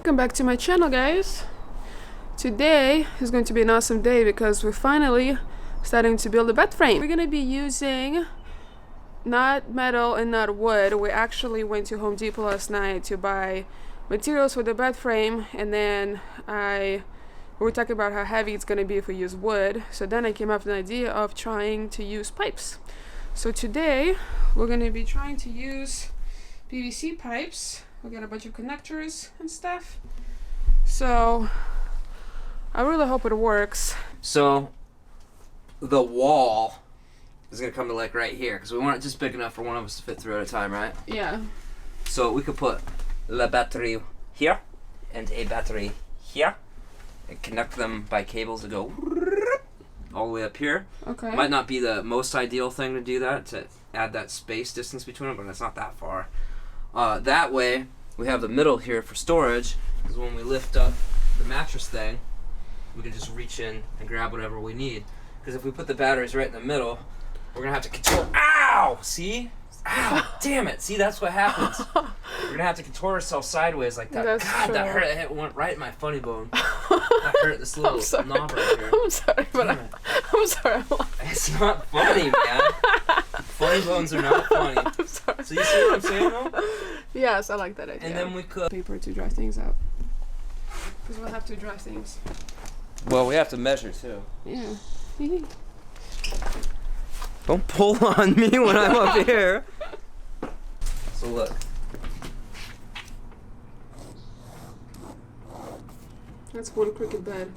Welcome back to my channel, guys. Today is going to be an awesome day because we're finally starting to build a bed frame. We're gonna be using not metal and not wood. We actually went to Home Depot last night to buy materials for the bed frame, and then we were talking about how heavy it's gonna be if we use wood. So then I came up with an idea of trying to use pipes. So today we're gonna be trying to use PVC pipes. We got a bunch of connectors and stuff. So I really hope it works. So the wall is gonna come to like right here because we want it just big enough for one of us to fit through at a time, right? Yeah. So we could put la battery here and a battery here and connect them by cables that go all the way up here. Okay. Might not be the most ideal thing to do that, to add that space distance between them, but it's not that far. That way we have the middle here for storage, because when we lift up the mattress thing, we can just reach in and grab whatever we need. Because if we put the batteries right in the middle, we're gonna have to contort. Ow! See? Ow! Damn it! See, that's what happens. We're gonna have to contort ourselves sideways like that. That's God, true. that hurt. It went right in my funny bone. That hurt this little knob right here. I'm sorry, but I'm sorry. It's not funny, man. Funny bones are not funny. I'm sorry. So you see what I'm saying, though? Yes, I like that idea. And then we could. Paper to dry things out. Because we'll have to dry things. Well, we have to measure too. Yeah. Don't pull on me when I'm up here. So look. That's one crooked bed.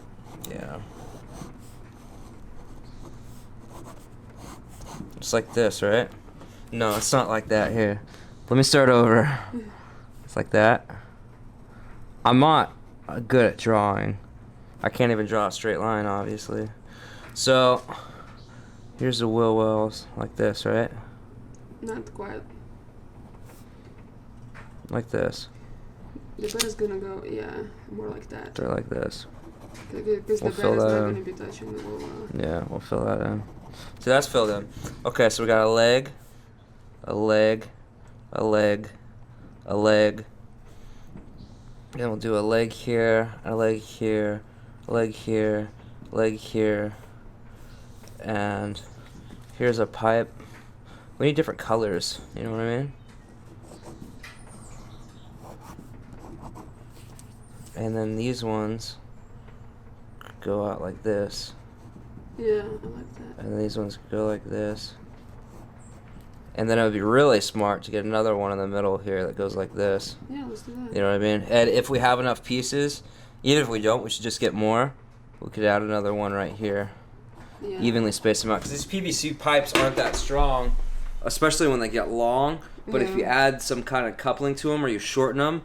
Yeah. Just like this, right? No, it's not like that. Here. Let me start over. It's like that. I'm not good at drawing. I can't even draw a straight line, obviously. So, here's the wheel wells, like this, right? Not quite. Like this. The bed is gonna go, yeah, more like that. They're like this. Because We'll the bed fill is not that gonna in. be touching the wall. Yeah, we'll fill that in. See, that's filled in. Okay, so we got a leg, a leg, a leg, a leg. Then we'll do a leg here, a leg here, a leg here, a leg here. And here's a pipe. We need different colors, you know what I mean? And then these ones go out like this. Yeah, I like that. And these ones go like this. And then it would be really smart to get another one in the middle here that goes like this. Yeah, let's do that. You know what I mean? And if we have enough pieces, even if we don't, we should just get more. We could add another one right here. Yeah. Evenly space them out. Because these PVC pipes aren't that strong, especially when they get long. But if you add some kind of coupling to them or you shorten them,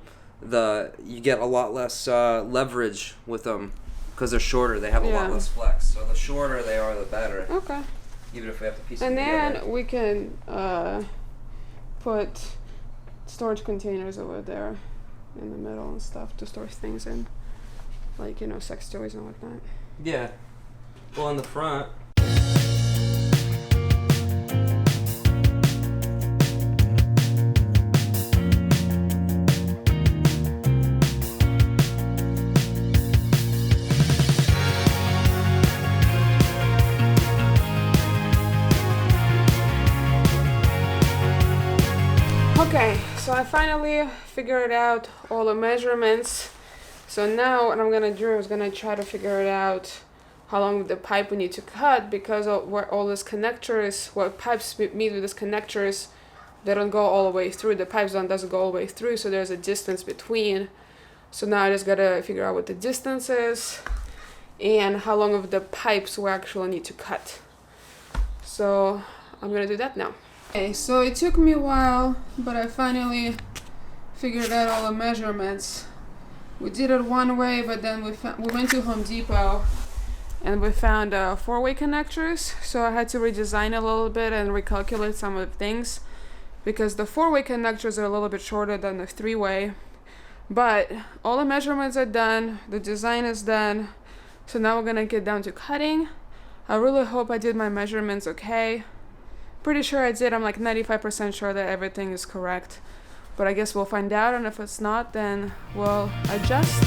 you get a lot less leverage with them. Because they're shorter, they have a lot less flex. So the shorter they are, the better. Okay. Even if we have to piece And them then together. we can put storage containers over there in the middle and stuff to store things in. Like, sex toys and whatnot. Yeah. Well, in the front. Okay, so I finally figured out all the measurements. So now what I'm gonna do is gonna try to figure it out how long the pipe we need to cut, because where all these connectors, where pipes meet with these connectors, they don't go all the way through. The pipes doesn't go all the way through, so there's a distance between. So now I just gotta figure out what the distance is and how long of the pipes we actually need to cut. So I'm gonna do that now. Okay, so it took me a while, but I finally figured out all the measurements. We did it one way, but then we went to Home Depot and we found 4-way connectors. So I had to redesign a little bit and recalculate some of the things, because the 4-way connectors are a little bit shorter than the 3-way. But all the measurements are done, the design is done. So now we're gonna get down to cutting. I really hope I did my measurements okay. Pretty sure I did. I'm like 95% sure that everything is correct. but I guess we'll find out, and if it's not, then we'll adjust.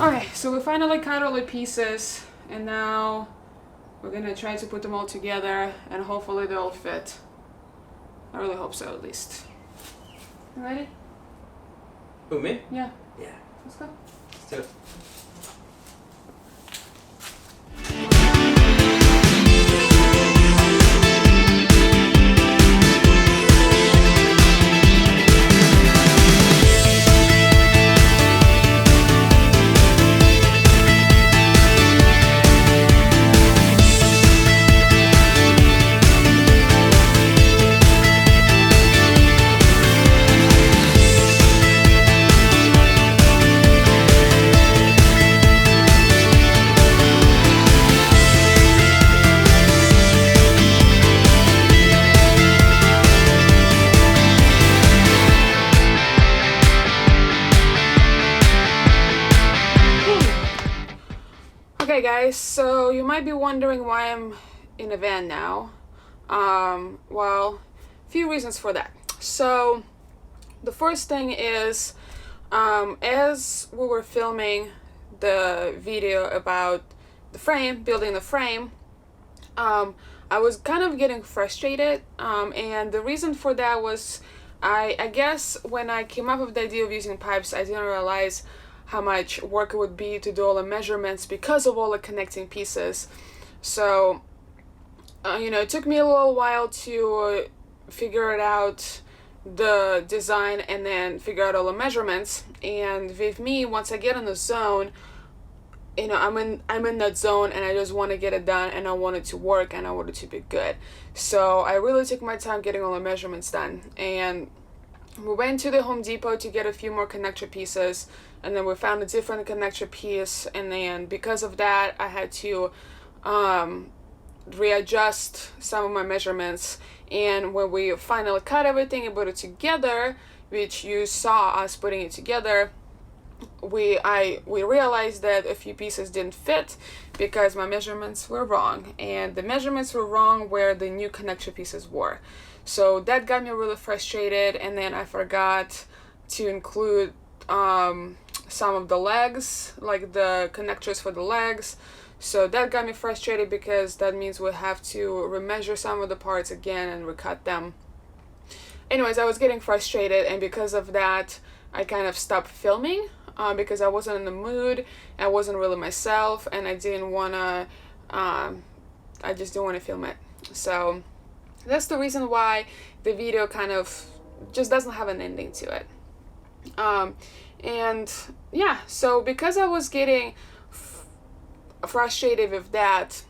Okay, so we finally cut all the pieces, and now we're gonna try to put them all together, and hopefully they'll fit. I really hope so, at least. You ready? Who, me? Yeah. Yeah. Let's go. Let's do it. Okay guys, so you might be wondering why I'm in a van now. Well, a few reasons for that. So the first thing is, as we were filming the video about the frame, building the frame, I was kind of getting frustrated, and the reason for that was I guess when I came up with the idea of using pipes, I didn't realize how much work it would be to do all the measurements because of all the connecting pieces. So, it took me a little while to figure it out, the design, and then figure out all the measurements. And with me, once I get in the zone, I'm in that zone, and I just want to get it done, and I want it to work, and I want it to be good. So I really took my time getting all the measurements done, and we went to the Home Depot to get a few more connector pieces, and then we found a different connector piece, and then because of that I had to readjust some of my measurements. And when we finally cut everything and put it together, which you saw us putting it together, we realized that a few pieces didn't fit because my measurements were wrong, and the measurements were wrong where the new connector pieces were. So that got me really frustrated, and then I forgot to include some of the legs, like the connectors for the legs. So that got me frustrated because that means we have to remeasure some of the parts again and recut them. Anyways, I was getting frustrated, and because of that I kind of stopped filming because I wasn't in the mood, I wasn't really myself, and I didn't want to I just didn't want to film it. So that's the reason why the video kind of just doesn't have an ending to it. And yeah, so because I was getting frustrated with that,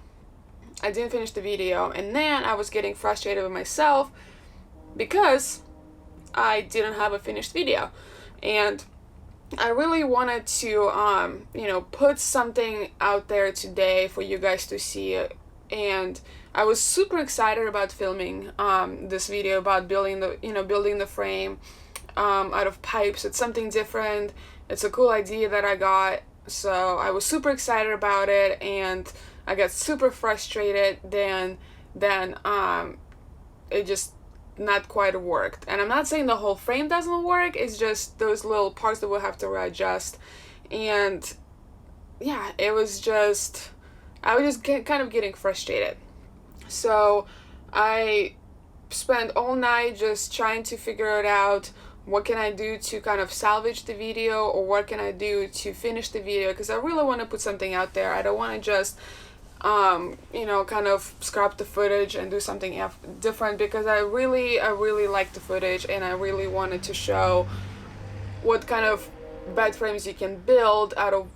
I didn't finish the video, and then I was getting frustrated with myself because I didn't have a finished video. And I really wanted to put something out there today for you guys to see, and I was super excited about filming this video about building the frame out of pipes. It's something different. It's a cool idea that I got, so I was super excited about it, and I got super frustrated then it just not quite worked. And I'm not saying the whole frame doesn't work, it's just those little parts that we'll have to readjust. And yeah, I was just kind of getting frustrated. So I spent all night just trying to figure it out. What can I do to kind of salvage the video, or what can I do to finish the video? Because I really want to put something out there. I don't want to just kind of scrap the footage and do something different, because I really like the footage, and I really wanted to show what kind of bed frames you can build out of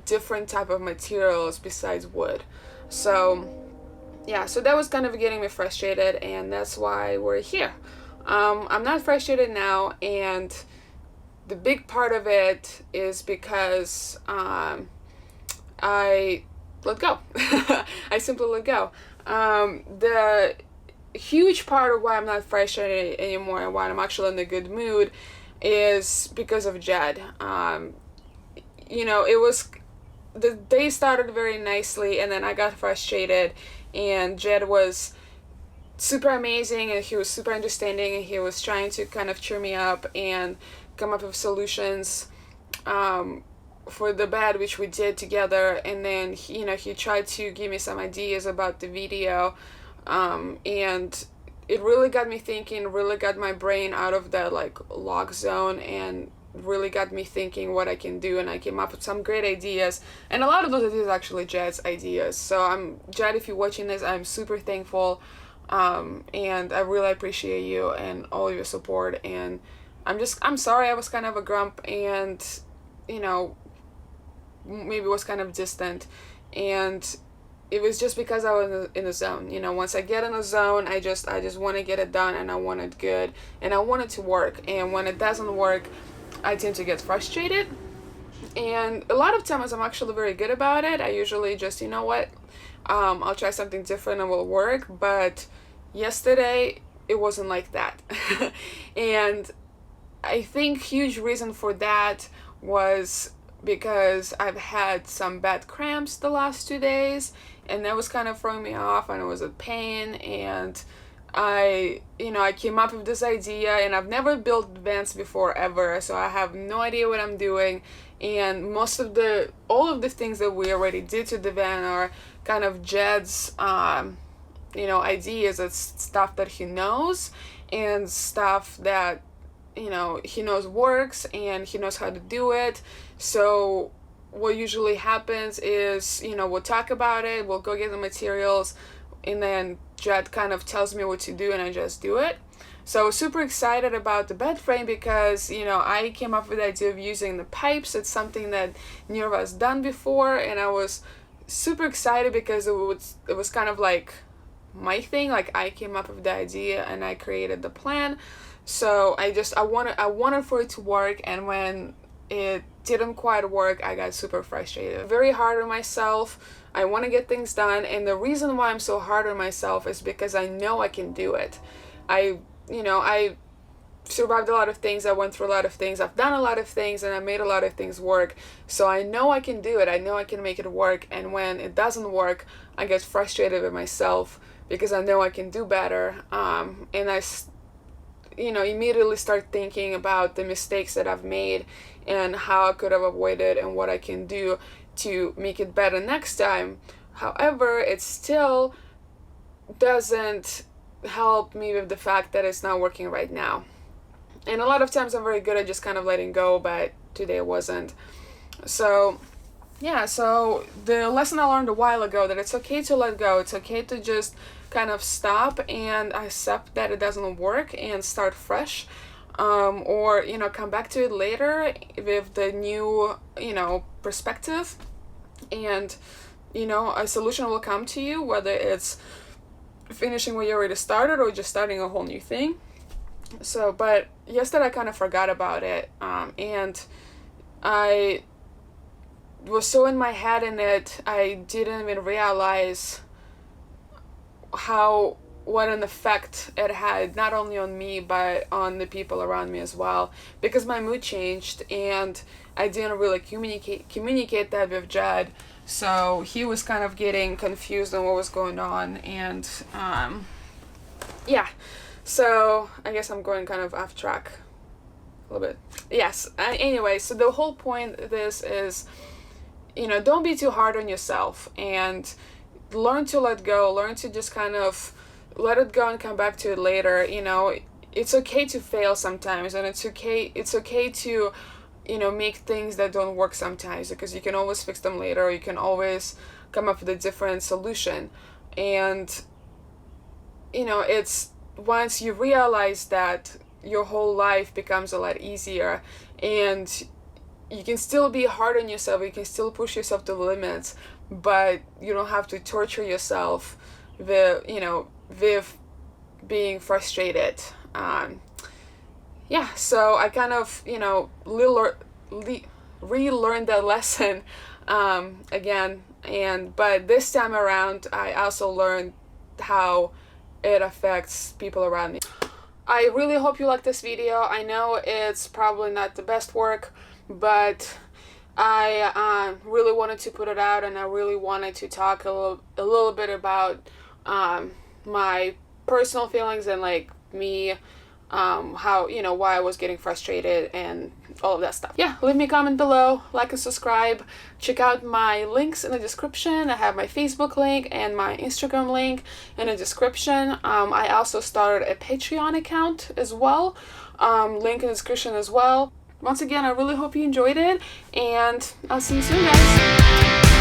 different type of materials besides wood. So yeah, so that was kind of getting me frustrated, and that's why we're here. I'm not frustrated now, and the big part of it is because I let go. I simply let go. The huge part of why I'm not frustrated anymore and why I'm actually in a good mood is because of Jed. It was, the day started very nicely, and then I got frustrated, and Jed was super amazing, and he was super understanding, and he was trying to kind of cheer me up and come up with solutions for the bed, which we did together. And then he tried to give me some ideas about the video, and it really got me thinking, really got my brain out of that like lock zone, and really got me thinking what I can do. And I came up with some great ideas, and a lot of those ideas are actually Jed's ideas. So Jed, if you're watching this, I'm super thankful, and I really appreciate you and all of your support. And I'm sorry I was kind of a grump, and maybe was kind of distant, and it was just because I was in the zone. Once I get in the zone, I just want to get it done, and I want it good, and I want it to work. And when it doesn't work, I tend to get frustrated, and a lot of times I'm actually very good about it. I usually just, I'll try something different and it will work. But yesterday it wasn't like that. And I think huge reason for that was because I've had some bad cramps the last 2 days, and that was kind of throwing me off, and it was a pain. And I came up with this idea, and I've never built vans before ever, so I have no idea what I'm doing. And all of the things that we already did to the van are kind of Jed's, ideas. It's stuff that he knows, and stuff that, he knows works, and he knows how to do it. So what usually happens is, we'll talk about it, we'll go get the materials, and then Jed kind of tells me what to do, and I just do it. So I was super excited about the bed frame because, I came up with the idea of using the pipes. It's something that neither of us done before, and I was super excited because it was kind of like my thing. Like, I came up with the idea and I created the plan. So I wanted for it to work, and when it didn't quite work, I got super frustrated. Very hard on myself. I want to get things done, and the reason why I'm so hard on myself is because I know I can do it. I survived a lot of things, I went through a lot of things, I've done a lot of things, and I made a lot of things work. So I know I can do it, I know I can make it work, and when it doesn't work, I get frustrated with myself because I know I can do better. And I immediately start thinking about the mistakes that I've made and how I could have avoided and what I can do to make it better next time. However, it still doesn't help me with the fact that it's not working right now. And a lot of times I'm very good at just kind of letting go, but today it wasn't. So yeah, so the lesson I learned a while ago, that it's okay to let go, it's okay to just kind of stop and accept that it doesn't work and start fresh, or come back to it later with the new perspective, and a solution will come to you, whether it's finishing what you already started or just starting a whole new thing. So but yesterday I kind of forgot about it, and I was so in my head in it, I didn't even realize what an effect it had, not only on me but on the people around me as well, because my mood changed and I didn't really communicate that with Jed. So he was kind of getting confused on what was going on, and yeah, so I guess I'm going kind of off track a little bit. Yes, anyway, so the whole point of this is, don't be too hard on yourself, and learn to let go, learn to just kind of let it go and come back to it later. You know, it's okay to fail sometimes, and it's okay to, you know, make things that don't work sometimes, because you can always fix them later, or you can always come up with a different solution. And, you know, it's once you realize that, your whole life becomes a lot easier, and you can still be hard on yourself, you can still push yourself to the limits, but you don't have to torture yourself with, you know, with being frustrated. Yeah, so I kind of, you know, relearned that lesson again, but this time around I also learned how it affects people around me. I really hope you like this video. I know it's probably not the best work, but I really wanted to put it out, and I really wanted to talk a little bit about my personal feelings, and like me, how, you know, why I was getting frustrated and all of that stuff. Yeah, leave me a comment below, like and subscribe. Check out my links in the description. I have my Facebook link and my Instagram link in the description. I also started a Patreon account as well, link in the description as well. Once again, I really hope you enjoyed it, and I'll see you soon, guys.